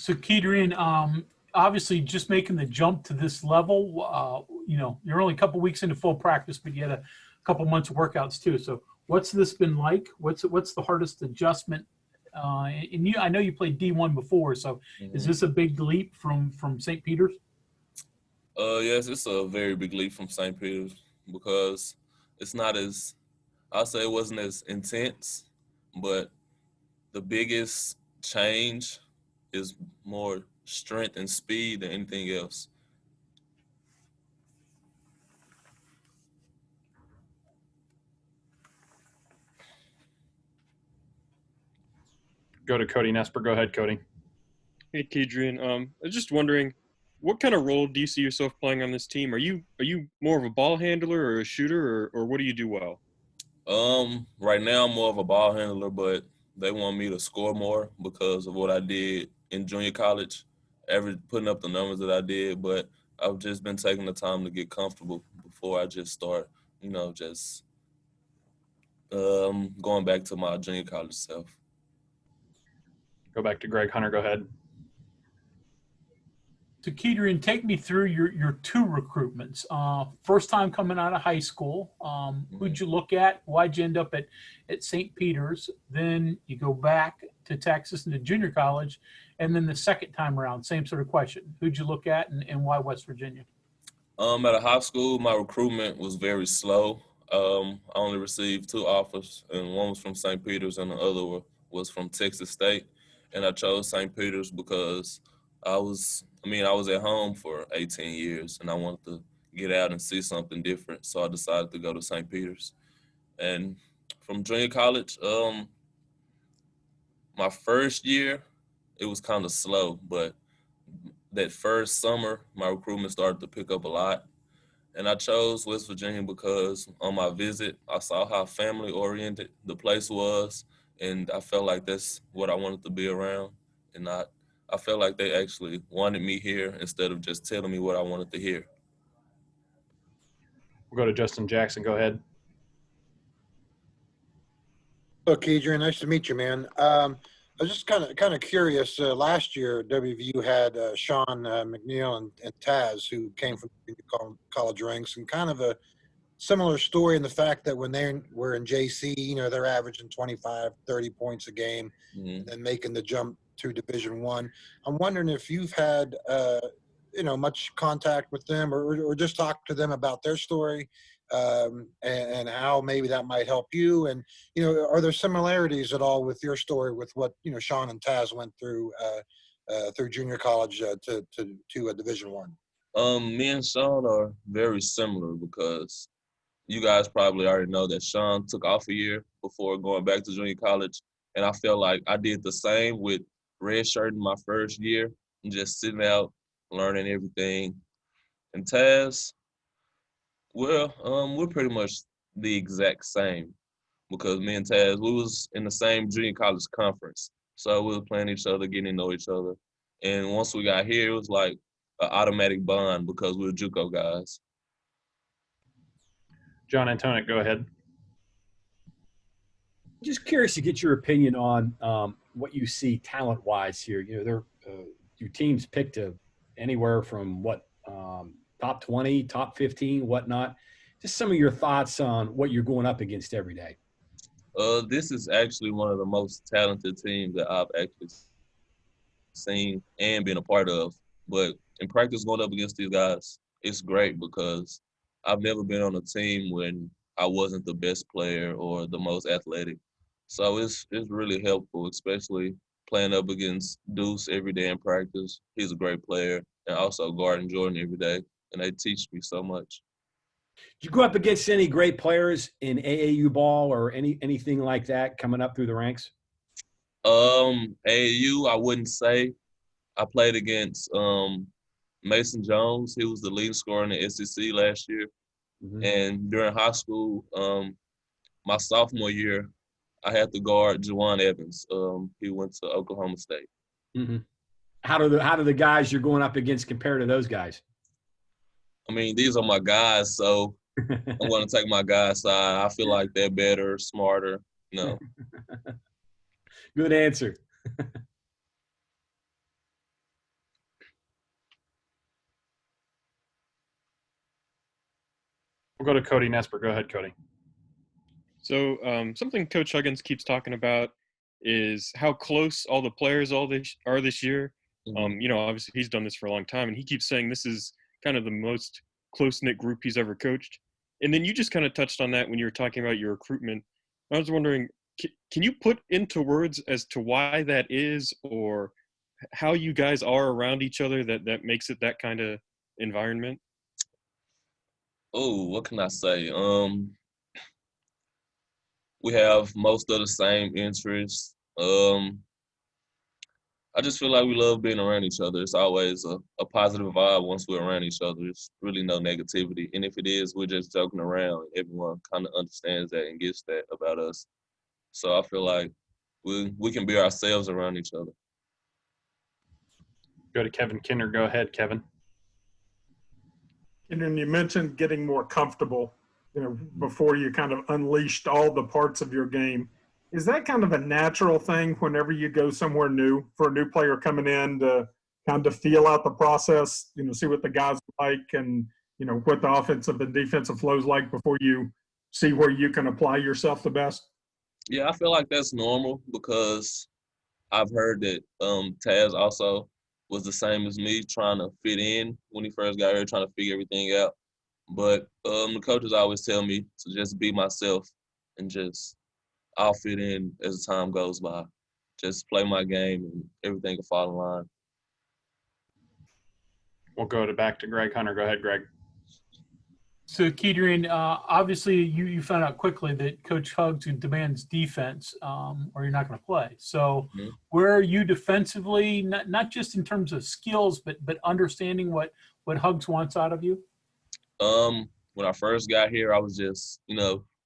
So, Kedrian, obviously just making the jump to this level, you're only a couple weeks into full practice, but you had a couple months of workouts too. So what's this been like? What's the hardest adjustment? I know you played D1 before, so is Hmm. this a big leap from St. Peter's? Yes, it's a very big leap from St. Peter's because it's not as, I'll say it wasn't as intense, but the biggest change is more strength and speed than anything else. Go to Cody Nesper. Go ahead, Cody. Hey, Kedrian. I was just wondering, what kind of role do you see yourself playing on this team? Are you more of a ball handler or a shooter, or what do you do well? Right now I'm more of a ball handler, but they want me to score more because of what I did in junior college, putting up the numbers that I did. But I've just been taking the time to get comfortable before I just start, just going back to my junior college self. Go back to Greg Hunter. Go ahead. So, Kedrian, take me through your two recruitments. First time coming out of high school, who'd you look at? Why'd you end up at St. Peter's? Then you go back to Texas into junior college, and then the second time around, same sort of question. Who'd you look at, and why West Virginia? At a high school, my recruitment was very slow. I only received two offers, and one was from St. Peter's, and the other was from Texas State. And I chose St. Peter's because I was at home for 18 years, and I wanted to get out and see something different. So I decided to go to St. Peter's. And from junior college, my first year, it was kind of slow, but that first summer, my recruitment started to pick up a lot. And I chose West Virginia because on my visit, I saw how family oriented the place was. And I felt like that's what I wanted to be around. And I felt like they actually wanted me here instead of just telling me what I wanted to hear. We'll go to Justin Jackson. Go ahead. Look, Adrian, nice to meet you, man. I was just kind of curious. Last year, WVU had Sean McNeil and Taz, who came from college ranks, and kind of a similar story in the fact that when they were in JC, they're averaging 25, 30 points a game, and Mhm. then making the jump to Division One. I'm wondering if you've had much contact with them, or just talk to them about their story, and how maybe that might help you. And are there similarities at all with your story with what Sean and Taz went through junior college to a Division One? Me and Sean are very similar because you guys probably already know that Sean took off a year before going back to junior college. And I felt like I did the same with redshirting my first year and just sitting out, learning everything. And Taz, well, we're pretty much the exact same because me and Taz, we was in the same junior college conference. So we were playing each other, getting to know each other. And once we got here, it was like an automatic bond because we were JUCO guys. John Antonic. Go ahead. Just curious to get your opinion on what you see talent-wise here. Your team's picked anywhere from top 20, top 15, whatnot. Just some of your thoughts on what you're going up against every day. This is actually one of the most talented teams that I've actually seen and been a part of. But in practice, going up against these guys, it's great because I've never been on a team when I wasn't the best player or the most athletic. So it's really helpful, especially playing up against Deuce every day in practice. He's a great player, and also guarding Jordan every day, and they teach me so much. Did you go up against any great players in AAU ball or anything like that coming up through the ranks? AAU, I wouldn't say. I played against Mason Jones. He was the leading scorer in the SEC last year. Mm-hmm. And during high school, my sophomore year, I had to guard Juwan Evans. He went to Oklahoma State. Mm-hmm. How do the guys you're going up against compare to those guys? I mean, these are my guys, so I'm going to take my guys' side. I feel like they're better, smarter. No. Good answer. We'll go to Cody Nesper. Go ahead, Cody. So something Coach Huggins keeps talking about is how close all the players are this year. Mhm. Obviously he's done this for a long time, and he keeps saying this is kind of the most close-knit group he's ever coached. And then you just kind of touched on that when you were talking about your recruitment. I was wondering, can you put into words as to why that is, or how you guys are around each other that makes it that kind of environment? Oh, what can I say? We have most of the same interests. I just feel like we love being around each other. It's always a positive vibe once we're around each other. There's really no negativity. And if it is, we're just joking around. Everyone kind of understands that and gets that about us. So I feel like we can be ourselves around each other. Go to Kevin Kinder. Go ahead, Kevin. And you mentioned getting more comfortable, before you kind of unleashed all the parts of your game. Is that kind of a natural thing whenever you go somewhere new for a new player coming in to kind of feel out the process, see what the guys like and, what the offensive and defensive flows like before you see where you can apply yourself the best? Yeah, I feel like that's normal because I've heard that Taz also was the same as me, trying to fit in when he first got here, trying to figure everything out. But the coaches always tell me to just be myself and just I'll fit in as time goes by. Just play my game and everything will fall in line. We'll go back to Greg Hunter. Go ahead, Greg. So, Kedrian, obviously you found out quickly that Coach Hugs demands defense, or you're not going to play. So, where are you defensively? Not just in terms of skills, but understanding what Hugs wants out of you. When I first got here, I was just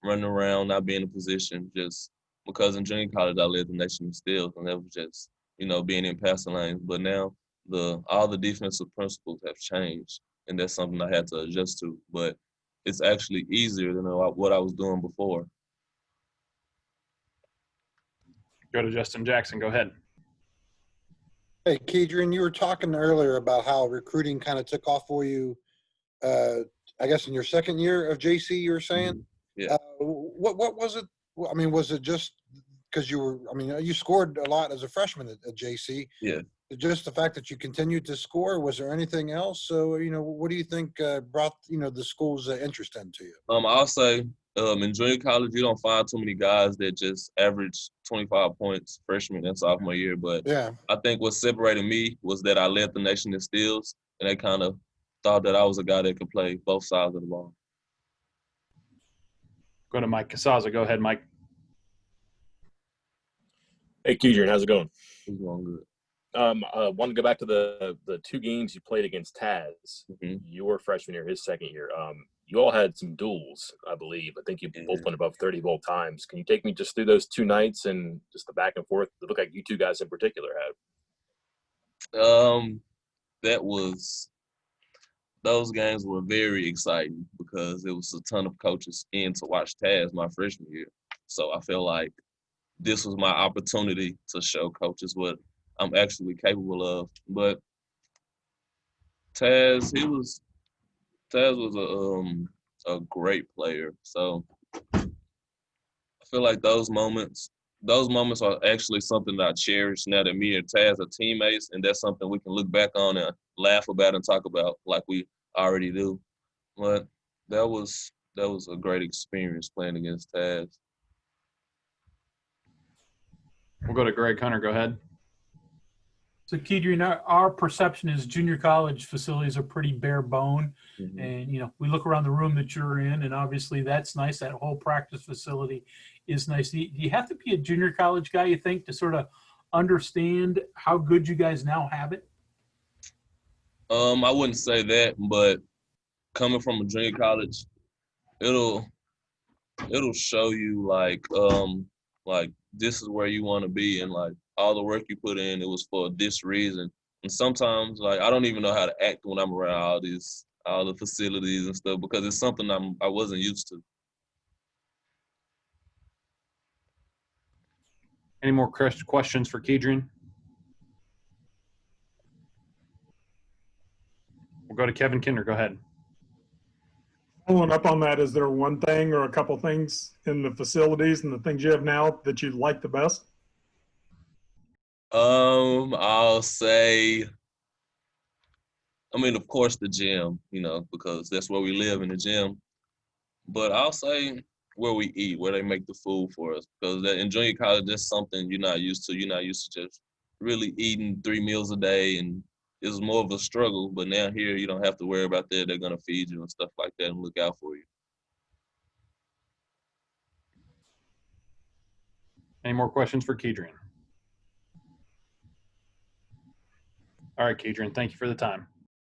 running around, not being in position, just because in junior college I led the nation in steals, and that was just being in passing lanes. But now all the defensive principles have changed, and that's something I had to adjust to. But it's actually easier than what I was doing before. Go to Justin Jackson. Go ahead. Hey, Kedrian, you were talking earlier about how recruiting kind of took off for you, I guess in your second year of JC, you were saying? Yeah. What was it? I mean, was it just because you scored a lot as a freshman at JC? Yeah. Just the fact that you continued to score, was there anything else? So, what do you think brought, the school's interest into you? I'll say in junior college, you don't find too many guys that just average 25 points freshman and sophomore year. But yeah, I think what separated me was that I led the nation in steals, and they kind of thought that I was a guy that could play both sides of the ball. Go to Mike Casaza. Go ahead, Mike. Hey, Kedrian, how's it going? It's going good. I want to go back to the two games you played against Taz. Mm-hmm. Your freshman year, his second year. You all had some duels, I believe. I think you both went above 30 both times. Can you take me just through those two nights and just the back and forth? It looked like you two guys in particular had. Those games were very exciting because it was a ton of coaches in to watch Taz my freshman year. So I feel like this was my opportunity to show coaches what I'm actually capable of. But Taz was a great player. So I feel like those moments are actually something that I cherish now that me and Taz are teammates, and that's something we can look back on and laugh about and talk about like we already do. But that was a great experience playing against Taz. We'll go to Greg Hunter. Go ahead. So, Kedrian, our perception is junior college facilities are pretty bare bone. Mm-hmm. And, we look around the room that you're in, and obviously that's nice. That whole practice facility is nice. Do you have to be a junior college guy, you think, to sort of understand how good you guys now have it? I wouldn't say that, but coming from a junior college, it'll show you like this is where you want to be, and like all the work you put in, it was for this reason. And sometimes like I don't even know how to act when I'm around all the facilities and stuff because it's something I wasn't used to. Any more questions for Kedrian? We'll go to Kevin Kinder. Go ahead. I following up on that, is there one thing or a couple things in the facilities and the things you have now that you like the best? I'll say, I mean, of course, the gym, you know, because that's where we live, in the gym. But I'll say where we eat, where they make the food for us, because in junior college, that's something you're not used to. You're not used to just really eating 3 meals a day, and it's more of a struggle. But now here, you don't have to worry about that. They're gonna feed you and stuff like that, and look out for you. Any more questions for Kedrian? All right, Kedrian, thank you for the time.